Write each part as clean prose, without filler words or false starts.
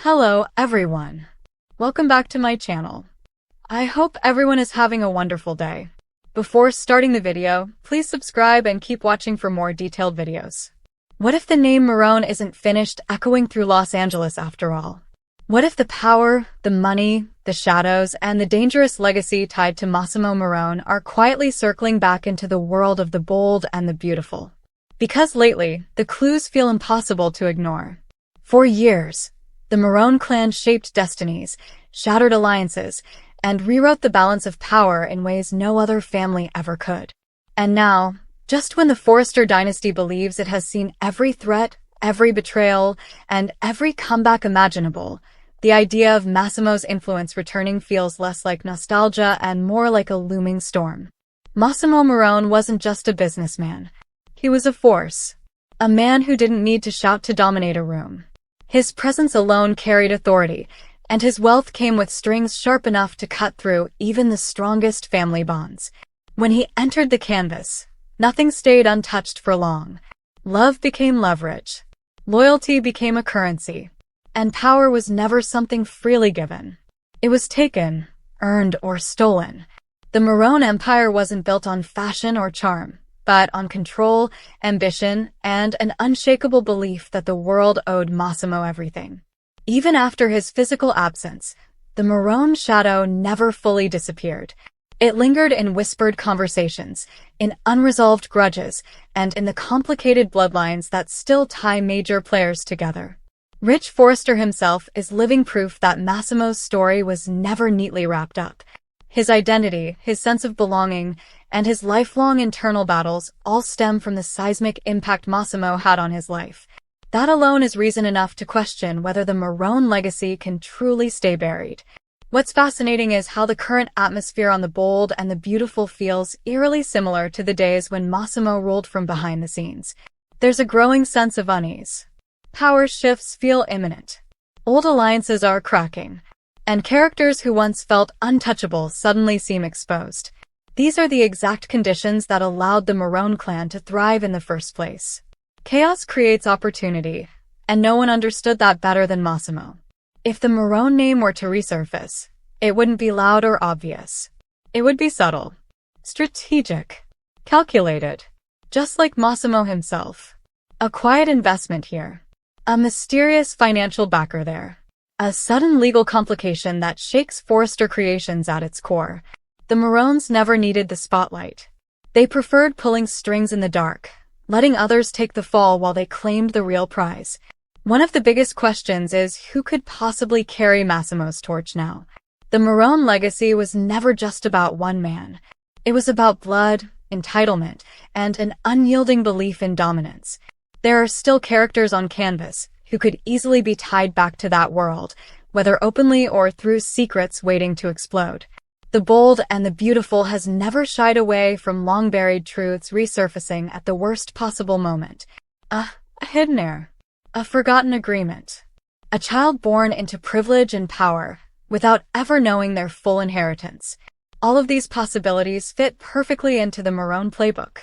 Hello, everyone. Welcome back to my channel. I hope everyone is having a wonderful day. Before starting the video, please subscribe and keep watching for more detailed videos. What if the name Marone isn't finished echoing through Los Angeles after all? What if the power, the money, the shadows, and the dangerous legacy tied to Massimo Marone are quietly circling back into the world of the bold and the beautiful? Because lately, the clues feel impossible to ignore. For years, the Marone clan shaped destinies, shattered alliances, and rewrote the balance of power in ways no other family ever could. And now, just when the Forrester dynasty believes it has seen every threat, every betrayal, and every comeback imaginable, the idea of Massimo's influence returning feels less like nostalgia and more like a looming storm. Massimo Marone wasn't just a businessman. He was a force. A man who didn't need to shout to dominate a room. His presence alone carried authority, and his wealth came with strings sharp enough to cut through even the strongest family bonds. When he entered the canvas, nothing stayed untouched for long. Love became leverage. Loyalty became a currency. And power was never something freely given. It was taken, earned, or stolen. The Marone Empire wasn't built on fashion or charm, but on control, ambition, and an unshakable belief that the world owed Massimo everything. Even after his physical absence, the Marone shadow never fully disappeared. It lingered in whispered conversations, in unresolved grudges, and in the complicated bloodlines that still tie major players together. Rich Forrester himself is living proof that Massimo's story was never neatly wrapped up. His identity, his sense of belonging, and his lifelong internal battles all stem from the seismic impact Massimo had on his life. That alone is reason enough to question whether the Marone legacy can truly stay buried. What's fascinating is how the current atmosphere on the bold and the beautiful feels eerily similar to the days when Massimo ruled from behind the scenes. There's a growing sense of unease. Power shifts feel imminent. Old alliances are cracking, and characters who once felt untouchable suddenly seem exposed. These are the exact conditions that allowed the Marone clan to thrive in the first place. Chaos creates opportunity, and no one understood that better than Massimo. If the Marone name were to resurface, it wouldn't be loud or obvious. It would be subtle, strategic, calculated, just like Massimo himself. A quiet investment here, a mysterious financial backer there, a sudden legal complication that shakes Forrester Creations at its core. The Marones never needed the spotlight. They preferred pulling strings in the dark, letting others take the fall while they claimed the real prize. One of the biggest questions is who could possibly carry Massimo's torch now? The Marone legacy was never just about one man. It was about blood, entitlement, and an unyielding belief in dominance. There are still characters on canvas who could easily be tied back to that world, whether openly or through secrets waiting to explode. The bold and the beautiful has never shied away from long-buried truths resurfacing at the worst possible moment. A hidden heir. A forgotten agreement. A child born into privilege and power, without ever knowing their full inheritance. All of these possibilities fit perfectly into the Marone playbook.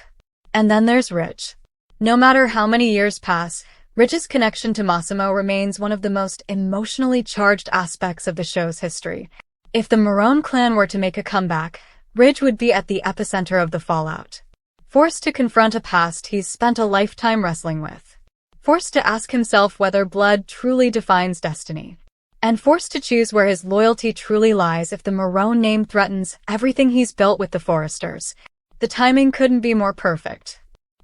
And then there's Rich. No matter how many years pass, Rich's connection to Massimo remains one of the most emotionally charged aspects of the show's history. If the Marone clan were to make a comeback, Rich would be at the epicenter of the fallout. Forced to confront a past he's spent a lifetime wrestling with. Forced to ask himself whether blood truly defines destiny. And forced to choose where his loyalty truly lies if the Marone name threatens everything he's built with the Forresters. The timing couldn't be more perfect.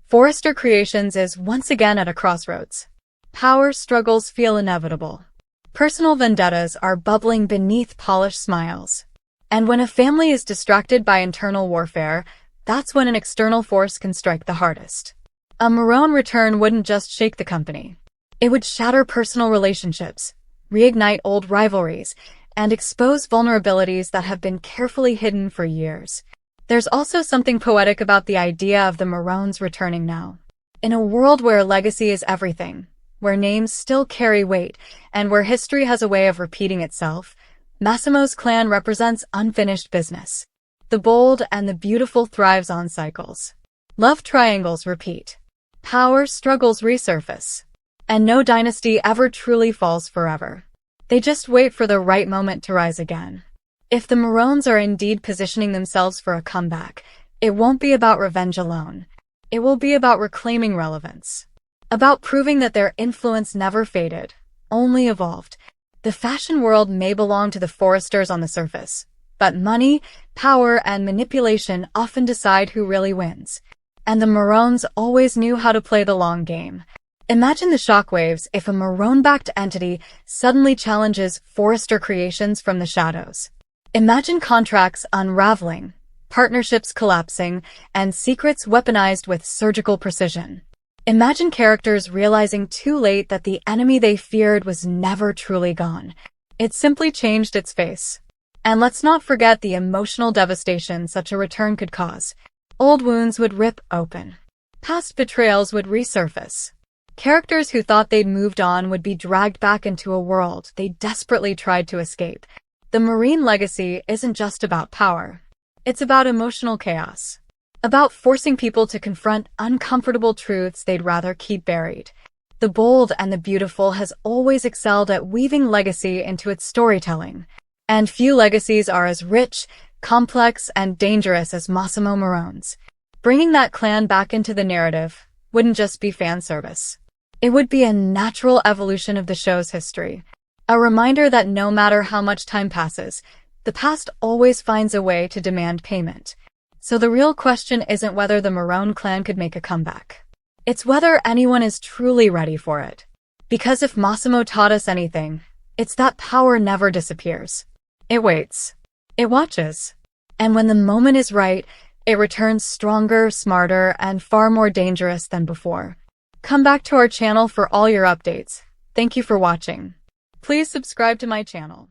Forrester Creations is once again at a crossroads. Power struggles feel inevitable. Personal vendettas are bubbling beneath polished smiles. And when a family is distracted by internal warfare, that's when an external force can strike the hardest. A Marone return wouldn't just shake the company. It would shatter personal relationships, reignite old rivalries, and expose vulnerabilities that have been carefully hidden for years. There's also something poetic about the idea of the Marones returning now. In a world where legacy is everything, where names still carry weight, and where history has a way of repeating itself, Massimo's clan represents unfinished business. The bold and the beautiful thrives on cycles. Love triangles repeat. Power struggles resurface. And no dynasty ever truly falls forever. They just wait for the right moment to rise again. If the Marones are indeed positioning themselves for a comeback, it won't be about revenge alone. It will be about reclaiming relevance. About proving that their influence never faded, only evolved. The fashion world may belong to the Foresters on the surface, but money, power, and manipulation often decide who really wins. And the Marones always knew how to play the long game. Imagine the shockwaves if a Marone-backed entity suddenly challenges Forester creations from the shadows. Imagine contracts unraveling, partnerships collapsing, and secrets weaponized with surgical precision. Imagine characters realizing too late that the enemy they feared was never truly gone. It simply changed its face. And let's not forget the emotional devastation such a return could cause. Old wounds would rip open. Past betrayals would resurface. Characters who thought they'd moved on would be dragged back into a world they desperately tried to escape. The Marine legacy isn't just about power. It's about emotional chaos. About forcing people to confront uncomfortable truths they'd rather keep buried. The Bold and the Beautiful has always excelled at weaving legacy into its storytelling. And few legacies are as rich, complex, and dangerous as Massimo Marone's. Bringing that clan back into the narrative wouldn't just be fan service. It would be a natural evolution of the show's history. A reminder that no matter how much time passes, the past always finds a way to demand payment. So the real question isn't whether the Marone clan could make a comeback. It's whether anyone is truly ready for it. Because if Massimo taught us anything, it's that power never disappears. It waits. It watches. And when the moment is right, it returns stronger, smarter, and far more dangerous than before. Come back to our channel for all your updates. Thank you for watching. Please subscribe to my channel.